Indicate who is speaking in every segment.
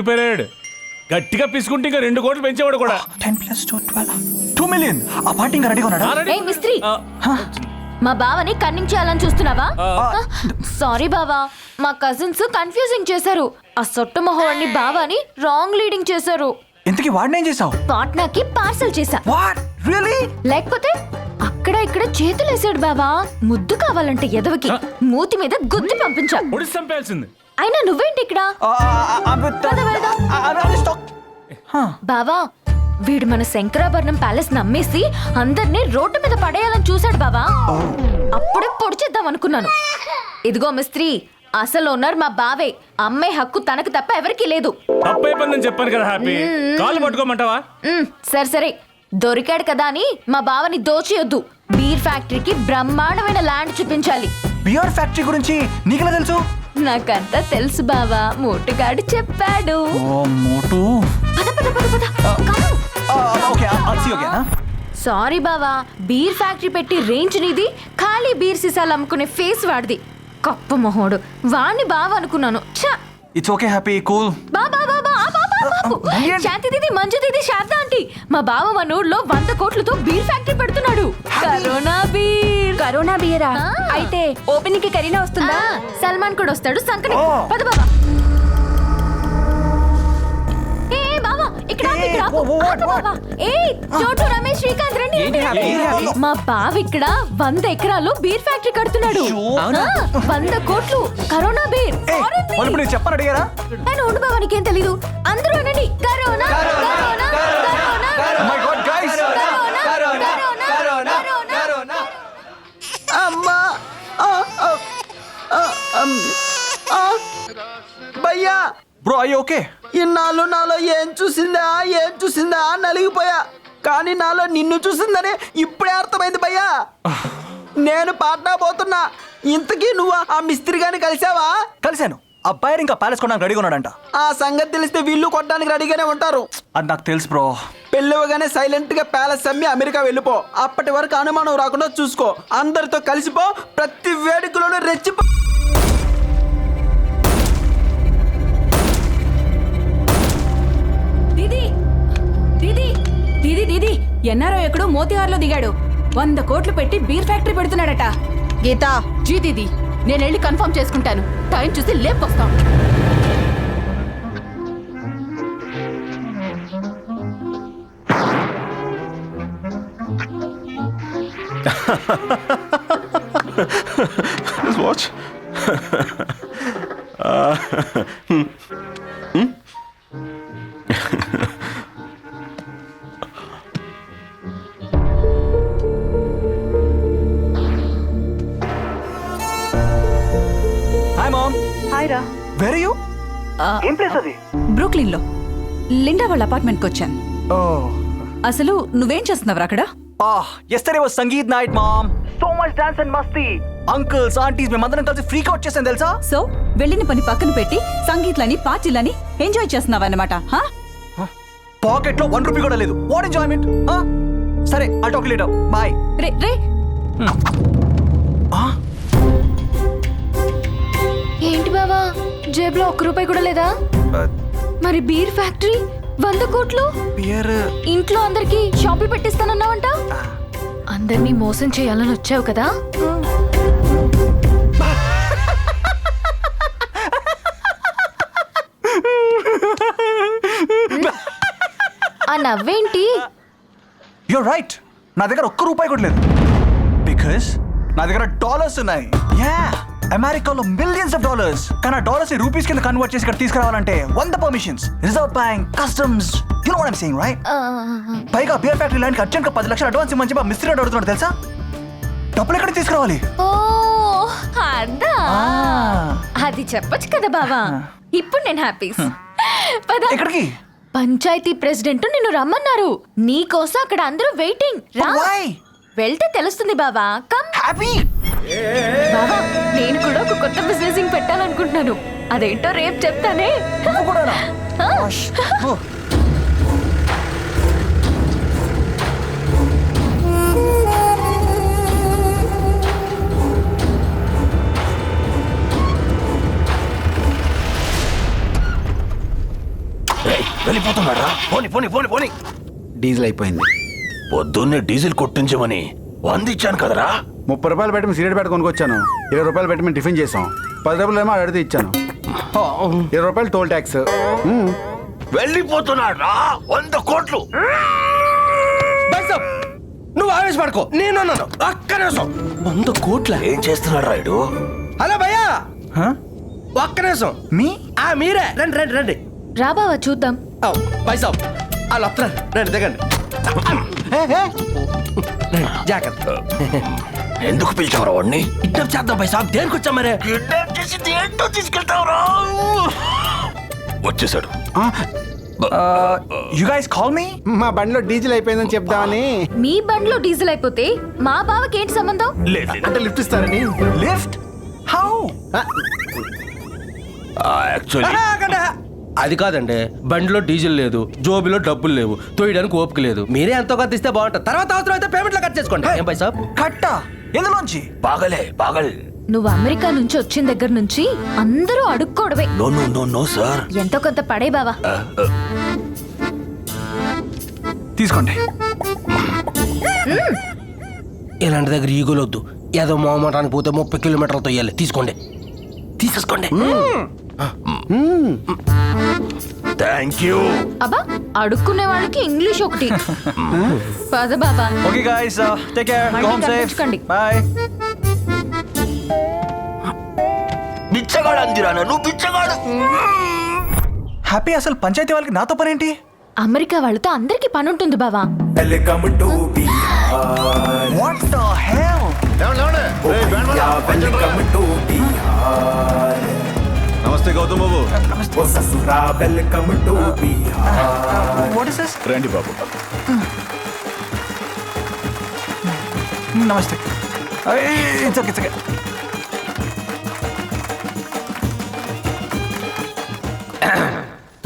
Speaker 1: Prepare అయ్యాడు. గట్టిగా పిసుకుంటే ఇంకా 2 కోట్లు పెంచేవాడు కూడా.
Speaker 2: 10 + 2 12 2 మిలియన్. ఆ పార్టీ ఇంకా రెడీగా ఉన్నాడా?
Speaker 3: ఏ మిస్త్రీ, మా బావని కన్నింగ్ చేయాలని చూస్తున్నావా? సారీ బావా, మా కజిన్స్ కన్ఫ్యూజింగ్ చేశారు. ఆ సొట్టు మొహోడిని బావాని రాంగ్ లీడింగ్ చేశారు.
Speaker 2: ఇంతకీ వాడిని ఏం చేసావు?
Speaker 3: పాట్నాకి పార్సల్ చేశా.
Speaker 2: What really?
Speaker 3: లేకపోతే అక్కడ ఇక్కడ చేతులేసాడు బావా. ముద్దు కావాలంటే ఎదవకి మూతి మీద గుద్ది పంపించా.
Speaker 1: ఒడిసి చంపేయాల్సింది.
Speaker 3: అయినా నువ్వేంటి ఇక్కడ? పద వెళ్దాం. బావా, వీడు మన శంకరాభరణం ప్యాలెస్ నమ్మేసి అందరినీ రోడ్డు మీద పడేయాలని చూశాడు బావా. అప్పుడే పొడిచేద్దాం అనుకున్నాను. ఇదిగో మిస్త్రీ, అసలు ఓనర్ మా బావే. అమ్మే హక్కు తనకు తప్ప ఎవరికీ లేదు.
Speaker 1: తప్పైపోయిందని చెప్పాను కదా హ్యాపీ. కాళ్ళు పట్టుకోమంటావా?
Speaker 3: సరే సరే, దొరికాడు కదా అని మా బావని దోచేయొద్దు. బీర్ ఫ్యాక్టరీకి బ్రహ్మాండమైన ల్యాండ్ చూపించాలి.
Speaker 2: బియర్ ఫ్యాక్టరీ గురించి నీకెలా తెలుసు?
Speaker 3: నాకంతా తెలుసు బావా, మోటుగాడు చెప్పాడు.
Speaker 2: ఓ మోటు.
Speaker 3: పద పద పద పద. కాదు.
Speaker 2: Okay I'll see you again.
Speaker 3: Sorry బావా, బీర్ ఫ్యాక్టరీ పెట్టి రేంజ్ నీది, ఖాళీ బీర్ సీసాలు అమ్ముకునే ఫేస్ వాడిది. కప్పు మొహోడు, వాణ్ణి బావ అనుకున్నాను.
Speaker 2: It's okay happy, cool.
Speaker 3: Baba Baba Shanti Didi, Manju Didi, Sharada aunty, మా బావ మన ఊళ్ళో 100 కోట్లతో బీర్ ఫ్యాక్టరీ పెడుతున్నాడు. కరోనా బీరా? అయితే ఓపెనింగ్ కి కరీనా వస్తుందా? సల్మాన్ కూడా వస్తాడు. సంకని పద బాబా. చోటు రమేష్, శ్రీకాంత్ రండి. మా బావ ఇక్కడ 100 ఎకరాలు బీర్ ఫ్యాక్టరీ కడుతున్నాడు. 100 కోట్లు కరోనా బీర్.
Speaker 2: చెప్పని అడిగారా?
Speaker 3: ఆయన ఉండు బావ, నీకేం తెలీదు. అందరూ అనండి కరోనా కరోనా కరోనా.
Speaker 4: అమ్మా భయ్యా,
Speaker 2: బ్రో అయ్యి ఓకే?
Speaker 4: ఇన్నాళ్ళు నాలో ఏం చూసిందా నలిగిపోయా. కానీ నాలో నిన్ను చూసిందని ఇప్పుడే అర్థమైంది భయ్యా. నేను పాట్నా పోతున్నా. ఇంతకీ నువ్వు ఆ మిస్త్రి గాని కలిసావా?
Speaker 2: కలిశాను. అబ్బాయి ఇంకా ప్యాలెస్ కొనడానికి రెడీగా ఉన్నాడంట.
Speaker 4: ఆ సంగతి తెలిస్తే వీళ్ళు కొట్టడానికి రెడీగానే ఉంటారు.
Speaker 2: అది నాకు తెలుసు బ్రో.
Speaker 4: పెళ్ళివగానే సైలెంట్ గా ప్యాలెస్ అమ్మి అమెరికా వెళ్ళిపో. అప్పటి వరకు అనుమానం రాకుండా చూసుకో. అందరితో కలిసిపో. ప్రతి వేడుకలోనూ రెచ్చిపో.
Speaker 5: దీది ఎన్ఆర్ఓ ఎక్కడో మోతిహార్లో దిగాడు. 100 కోట్లు పెట్టి బీర్ ఫ్యాక్టరీ పెడుతున్నాడట.
Speaker 6: గీతా,
Speaker 5: జీ దీది, నేను వెళ్ళి కన్ఫర్మ్ చేసుకుంటాను. టైం చూసి లేపొస్తాం.
Speaker 7: Watch.
Speaker 2: Hi mom.
Speaker 5: హాయ్ రా.
Speaker 2: Where are you? ఏం ప్లేస్ అది?
Speaker 5: బ్రూక్లిన్ లో లిండా వాళ్ళ అపార్ట్మెంట్ కి వచ్చాను. అసలు నువ్వేం చేస్తున్నావు అక్కడ?
Speaker 2: yesterday was sangeet night mom. So much dance and masti. Uncles aunties మేమందరం కలిసి ఫ్రీక్ అవుట్ చేసాం తెలుసా?
Speaker 5: సో వెళ్ళిన పని పక్కన పెట్టి సంగీత్లని పార్టీలని ఎంజాయ్ చేస్తున్నావు అన్నమాట.
Speaker 2: పాకెట్ లో 1 రూపీ కూడా లేదు. What enjoyment? సరే ఐల్ టాక్ లేటర్. బై.
Speaker 3: రే రే, ఏంటి బావా, జేబులో 1 రూపాయి కూడా లేదా? మరి బీర్ ఫ్యాక్టరీ 100 కోట్లు,
Speaker 2: బియర్,
Speaker 3: ఇంట్లో అందరికి షాపులు పెట్టిస్తానన్నావంట. అందరినీ మోసం చేయాలని వచ్చావు కదా? ఆ నవ్వేంటి?
Speaker 2: You're right. నా దగ్గర 1 రూపాయి కూడా లేదు. బికాస్ నా దగ్గర డాలర్స్ ఉన్నాయి. యా, అమెరికాలో మిలియన్స్ ఆఫ్ డాలర్స్. కానీ ఆ డాలర్స్ ని రూపీస్ కింద కన్వర్ట్ చేసి ఇక్కడ తీసుకురావాలంటే 100 permissions, reserve bank, customs. You know what I am saying right? పైగా బియర్ ఫ్యాక్టరీ ల్యాండ్ కి అర్జెంట్ గా 10 లక్షలు అడ్వాన్స్ ఇవ్వమని చెప్పి మిస్త్రీ అడుగుతున్నాడు తెలుసా? డబ్బులు ఎక్కడ తీసుకురావాలి?
Speaker 3: ఓ అదా, అది చెప్పొచ్చు కదా బావా. ఇప్పుడు నేను హ్యాపీ.
Speaker 2: ఎక్కడికి?
Speaker 3: పంచాయతీ ప్రెసిడెంట్ నిన్ను రమ్మన్నారు. నీ కోసం అక్కడ అందరూ వెయిటింగ్. రా, వెళ్తే తెలుస్తుంది బావా. కమ్.
Speaker 2: హ్యాపీ
Speaker 3: బావా, నేను కూడా ఒక కొత్త బిజినెస్ పెట్టాలనుకుంటున్నాను. అదేంటో రేపు చెప్తానే.
Speaker 1: వెళ్ళిపోతున్నాడు రా. పోని పోని పోని పోని.
Speaker 6: డీజిల్ అయిపోయింది.
Speaker 1: పొద్దున్నే డీజిల్ కొట్టించమని 100 ఇచ్చాను కదరా.
Speaker 6: 30 రూపాయలు పెట్టి సిగరెట్ పెట్టి కొనుక్కొచ్చాను. 20 రూపాయలు పెట్టి మేము టిఫిన్ చేసాం. 10 రూపాయలు ఏమో అడిగితే ఇచ్చాను. 20 రూపాయలు టోల్ ట్యాక్స్.
Speaker 1: వెళ్ళిపోతున్నాడు రా. 100 కోట్లు.
Speaker 4: నువ్వు ఆవేశపడుకో, నేను అన్నాను ఒక్క నిమిషం. 100 కోట్ల
Speaker 1: ఏం చేస్తున్నాడు రాయుడు?
Speaker 4: హలో భయ్యా, ఒక్క నిమిషం. మీరే రండి రండి రండి.
Speaker 3: రా బావా చూద్దాం.
Speaker 4: పైసా వాళ్ళు వస్తున్నారు, రండి దిగండి. జాగ్రత్త.
Speaker 1: ఎందుకు పిలిచావురా వాడిని?
Speaker 4: కిడ్నాప్ చేద్దాం పైసా. దేనికి వచ్చా మరే?
Speaker 1: కిడ్నాప్ చేసి ఏంటో తీసుకెళ్తావురా? వచ్చేసాడు.
Speaker 2: You guys call me.
Speaker 6: మా బండిలో డీజిల్ అయిపోయిందని చెప్దామని.
Speaker 3: మీ బండ్లో డీజిల్ అయిపోతే మా బావకి ఏంటి సంబంధం?
Speaker 1: లేదు
Speaker 6: అంటే లిఫ్ట్ ఇస్తారని.
Speaker 2: లిఫ్ట్? హౌ?
Speaker 1: యాక్చువల్లీ
Speaker 4: అది కాదండి, బండిలో డీజిల్ లేదు, జోబిలో డబ్బులు లేవు, తోయడానికి ఓపిక లేదు. మీరే ఎంతో కొంత ఇస్తే బాగుంటుంది. తర్వాత అవసరం అయితే పేమెంట్లో కట్ చేసుకోండి. ఏం పైసా?
Speaker 2: కట్టా? ఎందులోంచి?
Speaker 1: పాగల్.
Speaker 3: నువ్వు అమెరికా నుంచి వచ్చిన దగ్గర నుంచి అందరూ అడుక్కోవడమే.
Speaker 1: No sir.
Speaker 3: ఎంతో కొంత పడే బావా.
Speaker 2: తీసుకోండి.
Speaker 4: ఇలాంటి దగ్గర ఈగోలొద్దు. ఏదో మొహమాటానికి పోతే 30 కిలోమీటర్లతో ఇవ్వాలి. తీసుకోండి, తీసేసుకోండి.
Speaker 1: Thank you.
Speaker 3: అబ్బా, అడుక్కునే వాళ్ళకి ఇంగ్లీష్ ఒకటి. పద బాబా.
Speaker 2: Okay guys, take care. Go home safe.
Speaker 3: కనిపించకండి.
Speaker 2: బై.
Speaker 1: బిచ్చగాడు అందిరా నువ్వు, బిచ్చగాడు.
Speaker 2: హ్యాపీ, అసలు పంచాయతీ వాళ్ళకి నాతో పనేంటి?
Speaker 3: అమెరికా వాళ్ళతో అందరికి పని ఉంటుంది బావా.
Speaker 2: What the hell?
Speaker 7: నమస్తే Gautam Babu.
Speaker 2: What is this?
Speaker 1: రండి బాబు.
Speaker 2: నమస్తే. It's okay, it's okay.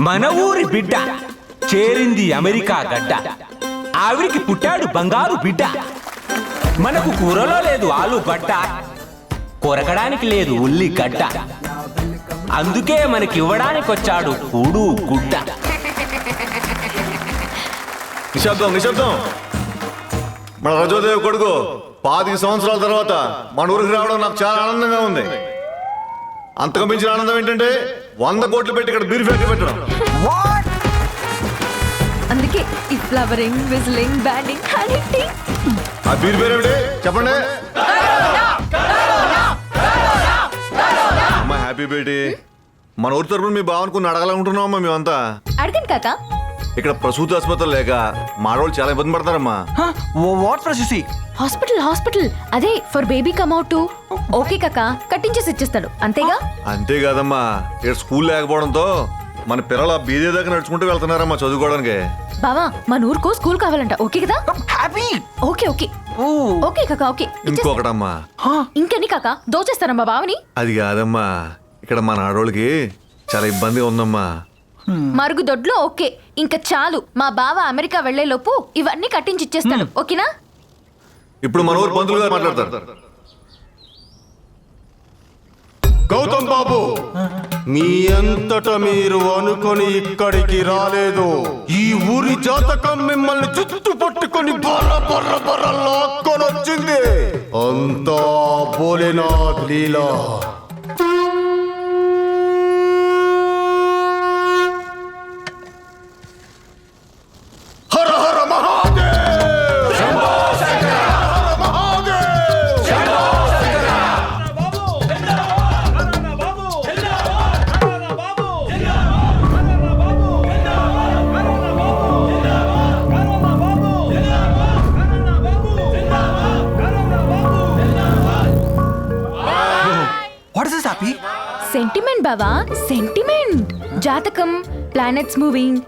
Speaker 8: మన ఊరి బిడ్డ చేరింది అమెరికా గడ్డ. ఆవిరికి పుట్టాడు బంగారు బిడ్డ. మనకు కూరలో లేదు ఆలుగడ్డ, కొరకడానికి లేదు ఉల్లిగడ్డ. అందుకే మనకివ్వడానికి వచ్చాడు కూడు గుడ్డ.
Speaker 7: నిశ్శబ్దం. మన రజోదేవి కొడుకు 25 సంవత్సరాల తర్వాత మన ఊరికి రావడం నాకు చాలా ఆనందంగా ఉంది. అంతకు మించిన ఆనందం ఏంటంటే 100 కోట్లు పెట్టి ఇక్కడ బీర్ ఫ్యాక్టరీ పెట్టడం.
Speaker 3: అందుకే ఈ ఫ్లవరింగ్, విజిలింగ్, బ్యాండింగ్, హనీటింగ్.
Speaker 7: ఆ బీర్ పేరు ఏమిటి చెప్పండి. అమ్మా హ్యాపీ బేటీ. మన ఊరి తరపున మీ భావన కొన్ని అడగాలనుకుంటున్నాం అమ్మా. మేమంతా
Speaker 3: అడగండి కాక.
Speaker 7: ఇక్కడ ప్రసూతి ఆసుపత్రి లేక మాడవాళ్ళు చాలా ఇబ్బంది పడతారమ్మా.
Speaker 2: వాట్ ప్రొసీసి?
Speaker 3: హాస్పిటల్ అదే for baby come out. Okay కాక, కట్టించేసి ఇచ్చేస్తాడు అంతేగా.
Speaker 7: అంతేకాదమ్మా, ఇక్కడ స్కూల్ లేకపోవడంతో మన పిల్లలు ఆ బీదే దాకా నడుచుకుంటూ వెళ్తున్నారమ్మా చదువుకోవడానికి.
Speaker 3: బావా, మన ఊరుకో స్కూల్ కావాలంట. ఓకే కదా?
Speaker 2: హ్యాపీ.
Speaker 3: ఓకే ఓకే కాక, ఓకే.
Speaker 7: ఇంకొకటమ్మా,
Speaker 3: ఇంకెన్ని కాక దోచేస్తారా మా బావని?
Speaker 7: అది కాదమ్మా, ఇక్కడ మన ఆడోళ్ళకి చాలా ఇబ్బందిగా ఉందమ్మా.
Speaker 3: మరుగుదొడ్లో ఓకే, ఇంకా చాలు. మా బావ అమెరికా వెళ్లే లోపు ఇవన్నీ కట్టించి ఇచ్చేస్తాడు. ఓకేనా?
Speaker 7: ఇప్పుడు మన ఊరు పంతులు గారు మాట్లాడతారు.
Speaker 9: గౌతమ్ బాబు, మీ అంతట మీరు అనుకొని ఇక్కడికి రాలేదు. ఈ ఊరి జాతకం మిమ్మల్ని చుట్టూ పట్టుకొని బర్ర లాక్కొని వచ్చింది. అంతా భోలేనాథ్ లీలా. Har Har Mahadev. Har Mahadev.
Speaker 2: What is this happy?
Speaker 3: Sentiment బావా, సెంటిమెంట్. జాతకం, ప్లానెట్స్ మూవింగ్,